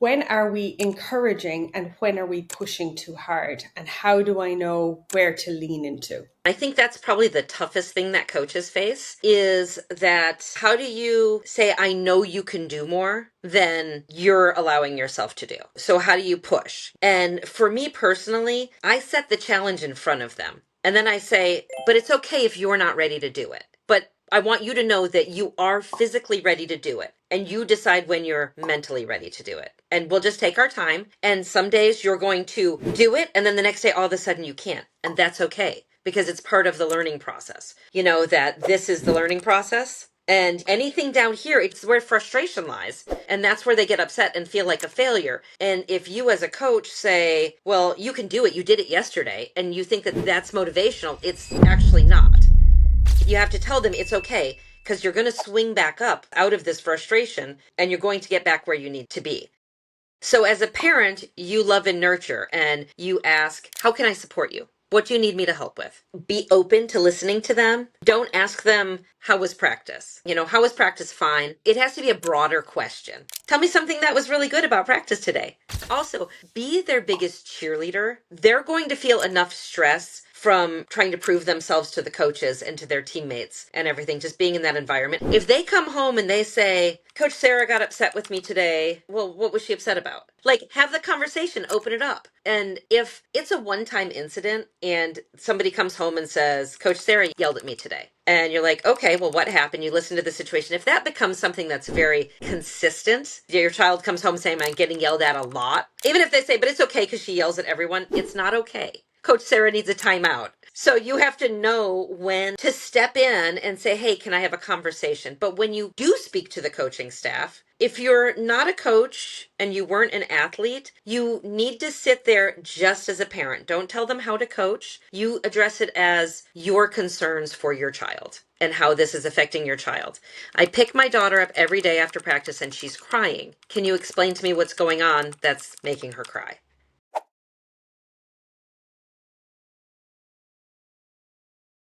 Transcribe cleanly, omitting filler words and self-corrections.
When are we encouraging and when are we pushing too hard? And how do I know where to lean into? I think that's probably the toughest thing that coaches face is that how do you say, I know you can do more than you're allowing yourself to do? So how do you push? And for me personally, I set the challenge in front of them. And then I say, but it's okay if you're not ready to do it. But I want you to know that you are physically ready to do it. And you decide when you're mentally ready to do it. And we'll just take our time. And some days you're going to do it. And then the next day, all of a sudden you can't. And that's okay because it's part of the learning process. You know, that this is the learning process. And anything down here, it's where frustration lies. And that's where they get upset and feel like a failure. And if you as a coach say, well, you can do it, you did it yesterday, and you think that that's motivational, it's actually not. You have to tell them it's okay because you're going to swing back up out of this frustration and you're going to get back where you need to be. So as a parent, you love and nurture and you ask, how can I support you? What do you need me to help with? Be open to listening to them. Don't ask them, how was practice? You know, how was practice? Fine. It has to be a broader question. Tell me something that was really good about practice today. Also, be their biggest cheerleader. They're going to feel enough stress from trying to prove themselves to the coaches and to their teammates and everything, just being in that environment. If they come home and they say, Coach Sarah got upset with me today, well, what was she upset about? Like, have the conversation, open it up. And if it's a one-time incident and somebody comes home and says, Coach Sarah yelled at me today, and you're like, okay, well, what happened? You listen to the situation. If that becomes something that's very consistent, your child comes home saying, I'm getting yelled at a lot. Even if they say, but it's okay because she yells at everyone, it's not okay. Coach Sarah needs a timeout. So you have to know when to step in and say, hey, can I have a conversation? But when you do speak to the coaching staff, if you're not a coach and you weren't an athlete, you need to sit there just as a parent. Don't tell them how to coach. You address it as your concerns for your child and how this is affecting your child. I pick my daughter up every day after practice and she's crying. Can you explain to me what's going on that's making her cry?